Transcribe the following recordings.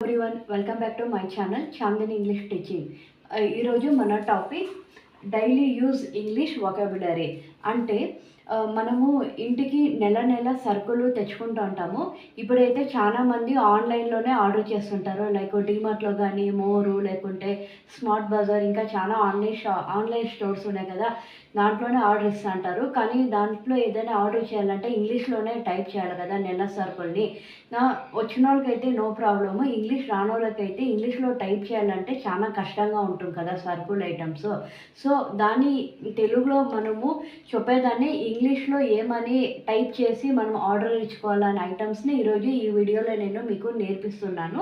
Everyone welcome back to my channel Chandini English teaching. ఈరోజు మన topic daily use English vocabulary. అంటే మనము ఇంటికి నెల నెల సరుకులు తెచ్చుకుంటూ ఉంటాము. ఇప్పుడైతే చాలామంది ఆన్లైన్లోనే ఆర్డర్ చేస్తుంటారు. లైక్ డీమార్ట్లో కానీ, మోరు, లేకుంటే స్మార్ట్ బజార్, ఇంకా చాలా ఆన్లైన్ స్టోర్స్ ఉన్నాయి కదా, దాంట్లోనే ఆర్డర్ ఇస్తూ అంటారు. కానీ దాంట్లో ఏదైనా ఆర్డర్ చేయాలంటే ఇంగ్లీష్లోనే టైప్ చేయాలి కదా నెల సరుకుల్ని. వచ్చిన వాళ్ళకైతే నో ప్రాబ్లము. ఇంగ్లీష్ రాని వాళ్ళకైతే ఇంగ్లీష్లో టైప్ చేయాలంటే చాలా కష్టంగా ఉంటుంది కదా సరుకుల ఐటమ్స్. సో దాన్ని తెలుగులో మనము చెప్పేదాన్ని ఇంగ్లీష్లో ఏమని టైప్ చేసి మనం ఆర్డర్ ఇచ్చుకోవాలనే ఐటమ్స్ని ఈరోజు ఈ వీడియోలో నేను మీకు నేర్పిస్తున్నాను.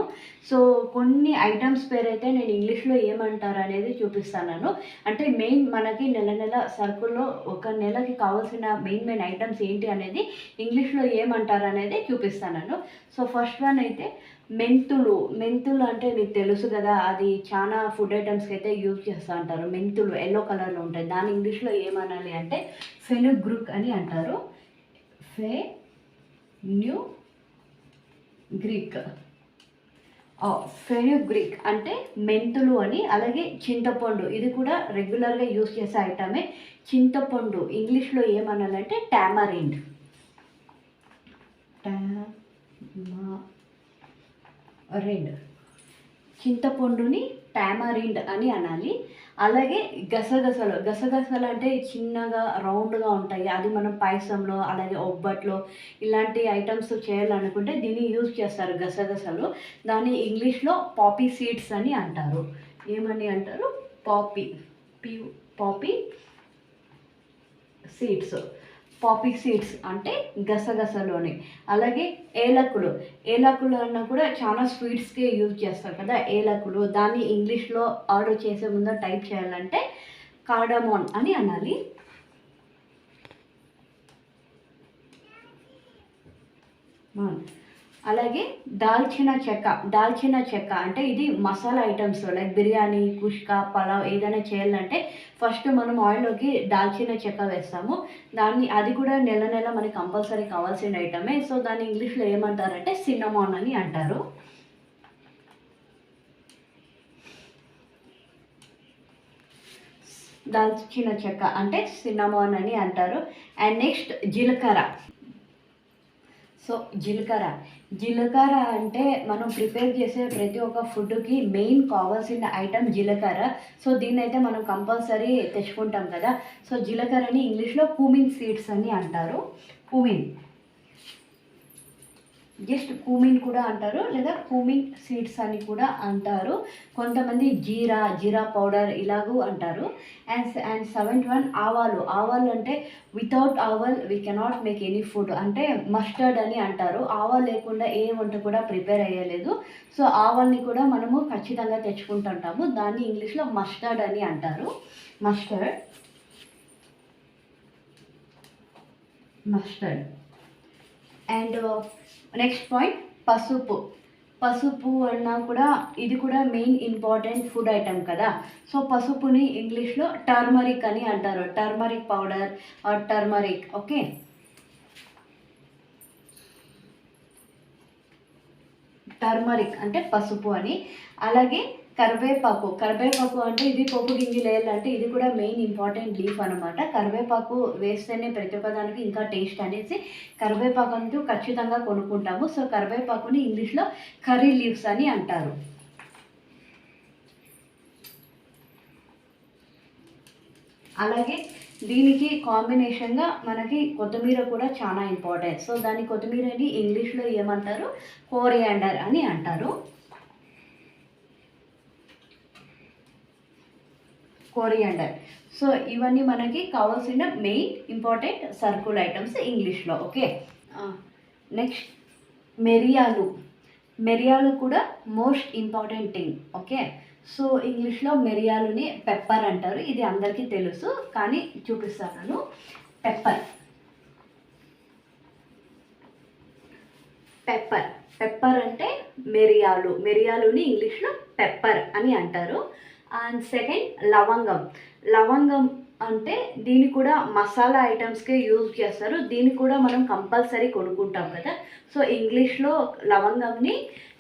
సో కొన్ని ఐటమ్స్ పేరైతే నేను ఇంగ్లీష్లో ఏమంటారు అనేది చూపిస్తాను. అంటే మెయిన్ మనకి నెల నెల సరుకుల్లో ఒక నెలకి కావాల్సిన మెయిన్ ఐటమ్స్ ఏంటి అనేది ఇంగ్లీష్లో ఏమంటారు అనేది చూపిస్తాను. సో ఫస్ట్ వన్ అయితే మెంతులు. మెంతులు అంటే మీకు తెలుసు కదా, అది చాలా ఫుడ్ ఐటమ్స్కి అయితే యూజ్ చేస్తూ ఉంటారు. మెంతులు ఎల్లో కలర్లో ఉంటాయి. దాని ఇంగ్లీష్లో ఏమనాలి అంటే ఫెనుగ్రీక్ అని అంటారు. ఫెనుగ్రీక్ అంటే మెంతులు అని. అలాగే చింతపండు, ఇది కూడా రెగ్యులర్గా యూజ్ చేసే ఐటమే. చింతపండు ఇంగ్లీష్లో ఏమనాలంటే టామరిండ్. చింతపండుని టామరిండ్ అని అనాలి. అలాగే గసగసలు. గసగసలు అంటే చిన్నగా రౌండ్గా ఉంటాయి. అది మనం పాయసంలో, అలాగే ఒబ్బట్లో ఇలాంటి ఐటమ్స్ చేయాలనుకుంటే దీన్ని యూజ్ చేస్తారు గసగసలు. దాన్ని ఇంగ్లీష్లో పాపీ సీడ్స్ అని అంటారు. ఏమని అంటారు? Poppy seeds. పాపీ సీడ్స్ అంటే గసగసలోని. అలాగే ఏలకులు. ఏలకులు అన్న కూడా చాలా స్వీట్స్కి యూజ్ చేస్తారు కదా ఏలకులు. దాన్ని ఇంగ్లీష్లో ఆర్డర్ చేసే ముందు టైప్ చేయాలంటే కార్డమోన్ అని అనాలి. అలాగే దాల్చిన చెక్క. దాల్చిన చెక్క అంటే ఇది మసాలా ఐటమ్స్ లైక్ బిర్యానీ, కుష్కా, పలావ్ ఏదైనా చేయాలంటే ఫస్ట్ మనం ఆయిల్లోకి దాల్చిన చెక్క వేస్తాము. అది కూడా నెల నెల మనకి కంపల్సరీ కావాల్సిన ఐటమే. సో దాన్ని ఇంగ్లీష్లో ఏమంటారంటే సిన్నమాన్ అని అంటారు. దాల్చిన చెక్క అంటే సిన్నమాన్ అని అంటారు. అండ్ నెక్స్ట్ జీలకర్ర. సో జీలకర్ర అంటే మనం ప్రిపేర్ చేసే ప్రతి ఒక్క ఫుడ్కి మెయిన్ కావాల్సిన ఐటమ్ జీలకర్ర. సో దీన్ని అయితే మనం కంపల్సరీ తెచ్చుకుంటాం కదా. సో జీలకర్రని ఇంగ్లీష్లో కుమిన్ సీడ్స్ అని అంటారు. జస్ట్ కుమిన్ కూడా అంటారు, లేదా కుమిన్ సీడ్స్ అని కూడా అంటారు. కొంతమంది జీరా పౌడర్ ఇలాగూ అంటారు. అండ్ సెవెంత్ వన్ ఆవాలు. ఆవాలు అంటే వితౌట్ ఆవాల్ we cannot make any food. అంటే మస్టర్డ్ అని అంటారు. ఆవాలు లేకుండా ఏ వంట కూడా ప్రిపేర్ అయ్యలేదు. సో ఆవాల్ని కూడా మనము ఖచ్చితంగా తెచ్చుకుంటుంటాము. దాన్ని ఇంగ్లీష్లో మస్టర్డ్ అని అంటారు. మస్టర్డ్. అండ్ నెక్స్ట్ పాయింట్ పసుపు అన్నా కూడా ఇది కూడా మెయిన్ ఇంపార్టెంట్ ఫుడ్ ఐటమ్ కదా. సో పసుపుని ఇంగ్లీష్లో టర్మరిక్ అని అంటారు. Turmeric powder are turmeric. Okay, turmeric అంటే పసుపు అని. అలాగే కరివేపాకు అంటే ఇది పప్పు గింజలు వేయాలంటే ఇది కూడా మెయిన్ ఇంపార్టెంట్ లీఫ్ అనమాట. కరివేపాకు వేస్తేనే ప్రతి ఒక్కదానికి ఇంకా టేస్ట్ అనేసి కరివేపాకు అంటూ ఖచ్చితంగా కొనుక్కుంటాము. సో కరివేపాకుని ఇంగ్లీష్లో కర్రీ లీవ్స్ అని అంటారు. అలాగే దీనికి కాంబినేషన్గా మనకి కొత్తిమీర కూడా చాలా ఇంపార్టెంట్. సో దాని కొత్తిమీరని ఇంగ్లీష్లో ఏమంటారు? కోరియాండర్ అని అంటారు. కోరియాండర్. సో ఇవన్నీ మనకి కావాల్సిన మెయిన్ ఇంపార్టెంట్ సర్కుల్ ఐటమ్స్ ఇంగ్లీష్లో. ఓకే, నెక్స్ట్ మిరియాలు కూడా most important thing. Okay, so ఇంగ్లీష్లో మిరియాలుని పెప్పర్ అంటారు. ఇది అందరికీ తెలుసు, కానీ చూపిస్తాను. పెప్పర్ అంటే మిరియాలుని ఇంగ్లీష్లో పెప్పర్ అని అంటారు. అండ్ సెకండ్ లవంగం అంటే దీన్ని కూడా మసాలా ఐటమ్స్కే యూజ్ చేస్తారు. దీన్ని కూడా మనం కంపల్సరీ కొనుక్కుంటాం కదా. సో ఇంగ్లీష్లో లవంగంని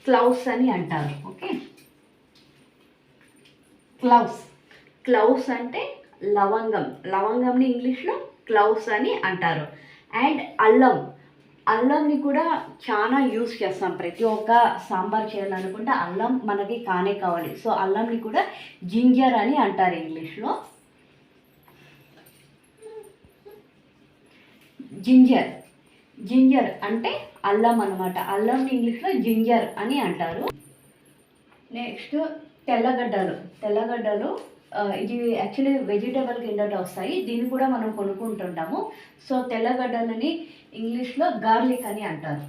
క్లౌస్ అని అంటారు. ఓకే, క్లౌస్ అంటే లవంగంని ఇంగ్లీష్లో క్లౌస్ అని అంటారు. అండ్ అల్లంని కూడా చాలా యూస్ చేస్తాం. ప్రతి ఒక్క సాంబార్ చేయాలనుకుంటే అల్లం మనకి కావాలి. సో అల్లంని కూడా జింజర్ అని అంటారు ఇంగ్లీష్లో. జింజర్ అంటే అల్లం అనమాట. అల్లంని ఇంగ్లీష్లో జింజర్ అని అంటారు. నెక్స్ట్ తెల్లగడ్డలు ఇది యాక్చువల్లీ వెజిటేబుల్ కిందట వస్తాయి. దీన్ని కూడా మనం కొనుక్కుంటుంటాము. సో తెల్లగడ్డలని ఇంగ్లీష్లో గార్లిక్ అని అంటారు.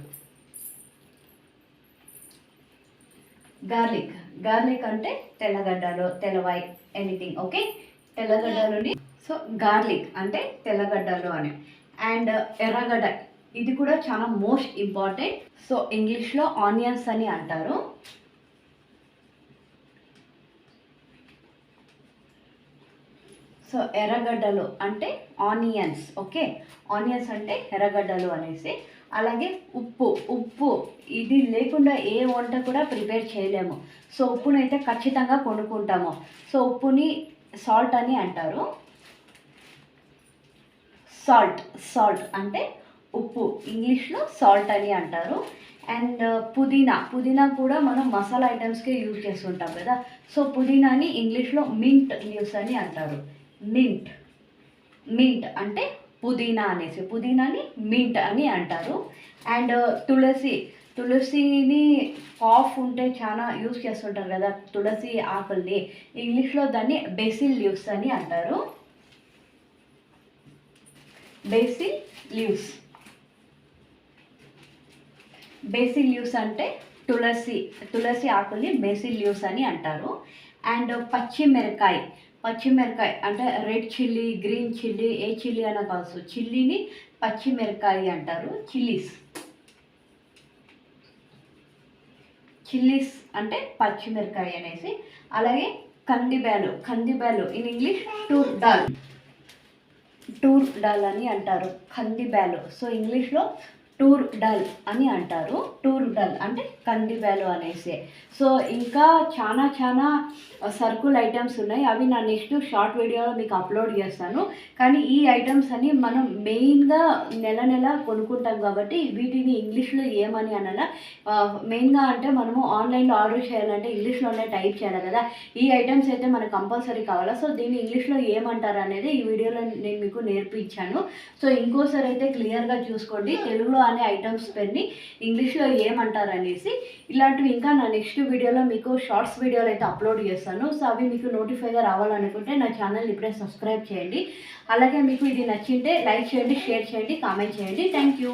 గార్లిక్ అంటే తెల్లగడ్డలు, తెల్లవాయి, ఎనీథింగ్. ఓకే, తెల్లగడ్డలని సో గార్లిక్ అంటే తెల్లగడ్డలు అని. అండ్ ఎర్రగడ్డ ఇది కూడా చాలా మోస్ట్ ఇంపార్టెంట్. సో ఇంగ్లీష్లో ఆనియన్స్ అని అంటారు. సో ఎర్రగడ్డలు అంటే ఆనియన్స్. ఓకే, ఆనియన్స్ అంటే ఎర్రగడ్డలు అనేసి. అలాగే ఉప్పు ఇది లేకుండా ఏ వంట కూడా ప్రిపేర్ చేయలేము. సో ఉప్పునైతే ఖచ్చితంగా కొనుక్కుంటాము. సో ఉప్పుని సాల్ట్ అని అంటారు. సాల్ట్ అంటే ఉప్పు, ఇంగ్లీష్లో సాల్ట్ అని అంటారు. అండ్ పుదీనా కూడా మనం మసాలా ఐటమ్స్కే యూజ్ చేస్తుంటాం కదా. సో పుదీనాని ఇంగ్లీష్లో మింట్ లీవ్స్ అని అంటారు. మింట్ అంటే పుదీనా అనేసి, పుదీనాని మింట్ అని అంటారు. అండ్ తులసిని కాఫ్ ఉంటే చాలా యూజ్ చేస్తుంటారు కదా తులసి ఆకుల్ని. ఇంగ్లీష్లో దాన్ని బేసిల్ లీవ్స్ అని అంటారు. బేసిల్ లీవ్స్ అంటే తులసి ఆకుల్ని బేసిల్ లీవ్స్ అని అంటారు. అండ్ పచ్చిమిరకాయ అంటే రెడ్ చిల్లీ, గ్రీన్ చిల్లీ, ఏ చిల్లీ అయినా కావచ్చు. చిల్లీని పచ్చిమిరకాయ అంటారు. చిల్లీస్ అంటే పచ్చిమిరకాయ అనేసి. అలాగే కందిబ్యాలు ఇన్ ఇంగ్లీష్ టూర్ డాల్ అని అంటారు. కందిబ్యాలు సో ఇంగ్లీష్లో టూర్ డల్ అని అంటారు. టూర్ డల్ అంటే కందిబ్యాలు అనేసి. సో ఇంకా చాలా సర్కుల్ ఐటమ్స్ ఉన్నాయి. అవి నా నెక్స్ట్ షార్ట్ వీడియోలో మీకు అప్లోడ్ చేస్తాను. కానీ ఈ ఐటమ్స్ అని మనం మెయిన్గా నెల కొనుక్కుంటాం కాబట్టి వీటిని ఇంగ్లీష్లో ఏమని అనాలా. మెయిన్గా అంటే మనము ఆన్లైన్లో ఆర్డర్ చేయాలంటే ఇంగ్లీష్లోనే టైప్ చేయాలి కదా. ఈ ఐటమ్స్ అయితే మనకు కంపల్సరీ కావాలా. సో దీన్ని ఇంగ్లీష్లో ఏమంటారు అనేది ఈ వీడియోలో నేను మీకు నేర్పించాను. సో ఇంకోసారి అయితే క్లియర్గా చూసుకోండి. తెలుగులో అనే ఐటమ్స్ పెన్ని ఇంగ్లీష్లో ఏమంటారు అనేసి. ఇలాంటివి ఇంకా నా నెక్స్ట్ వీడియోలో మీకు షార్ట్స్ వీడియోలు అయితే అప్లోడ్ చేస్తాను. సో అవి మీకు నోటిఫైగా రావాలనుకుంటే నా ఛానల్ ఇప్పుడే సబ్స్క్రైబ్ చేయండి. అలాగే మీకు ఇది నచ్చింటే లైక్ చేయండి, షేర్ చేయండి, కామెంట్ చేయండి. Thank you.